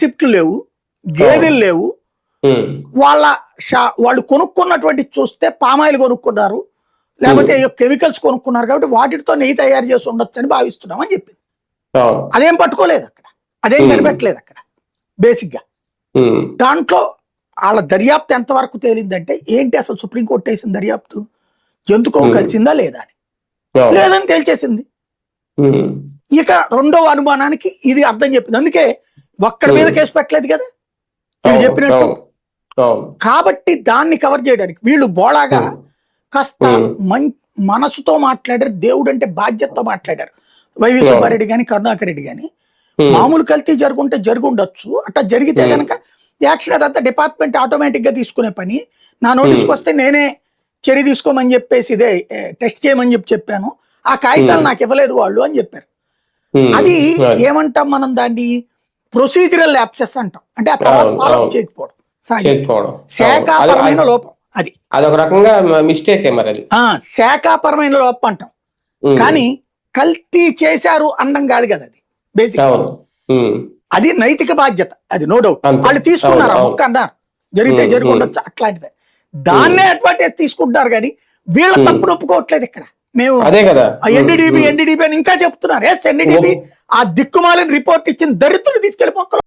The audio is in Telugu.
షిఫ్ట్లు లేవు, గేదెలు లేవు. వాళ్ళు కొనుక్కున్నటువంటి చూస్తే పామాయిల్ కొనుక్కున్నారు, లేకపోతే కెమికల్స్ కొనుక్కున్నారు, కాబట్టి వాటితో నెయ్యి తయారు చేసి ఉండొచ్చు అని భావిస్తున్నాం అని చెప్పింది. అదేం పట్టుకోలేదు అక్కడ, అదేం కనిపెట్టలేదు అక్కడ. బేసిక్ గా దాంట్లో వాళ్ళ దర్యాప్తు ఎంతవరకు తేలిందంటే ఏంటి అసలు సుప్రీంకోర్టు వేసిన దర్యాప్తు జంతుకో కలిసిందా లేదా అని, లేదని తేల్చేసింది. ఇక రెండవ అనుమానానికి ఇది అర్థం చెప్పింది. అందుకే ఒక్కడి మీద కేసు పెట్టలేదు కదా వీళ్ళు చెప్పినట్టు. కాబట్టి దాన్ని కవర్ చేయడానికి వీళ్ళు బోళాగా కాస్త మనసుతో మాట్లాడారు, దేవుడు అంటే బాధ్యతతో మాట్లాడారు. వైవి సుబ్బారెడ్డి గాని కరుణాకర్ రెడ్డి గాని మామూలు కల్తీ జరుగుంటే జరుగుండొచ్చు, అట్లా జరిగితే కనుక యాక్షన్ అదంతా డిపార్ట్మెంట్ ఆటోమేటిక్ గా తీసుకునే పని. నా నోటీస్కి వస్తే నేనే చర్య తీసుకోమని చెప్పేసి ఇదే టెస్ట్ చేయమని చెప్పాను, ఆ కాగితాలు నాకు ఇవ్వలేదు వాళ్ళు అని చెప్పారు. అది ఏమంటాం మనం, దాన్ని ప్రొసీజరల్ ల్యాప్సెస్ అంటాం. అంటే ఆ తర్వాత ఫాలో అప్ చేయకపోవడం, శాఖాపరమైన లోపం. అది అదొక రకంగా మిస్టేక్, శాఖాపరమైన లోపం అంటాం. కానీ కల్తీ చేశారు అనడం కాదు కదా అది బేసిక్. అది నైతిక బాధ్యత, అది నో డౌట్. వాళ్ళు తీసుకున్నారు, ఒక్క అన్నారు జరిగితే జరుగుండొచ్చు అట్లాంటిదే, దాన్నే అడ్వాంటేజ్ తీసుకుంటున్నారు. కానీ వీళ్ళ తప్పును ఒప్పుకోవట్లేదు ఇక్కడ. మేము ఎన్డీడీబీ అని ఇంకా చెప్తున్నారు. ఎస్, ఎన్డీడీబీ ఆ దిక్కుమాలిన రిపోర్ట్ ఇచ్చిన దరిద్రులు తీసుకెళ్లి మొక్కలు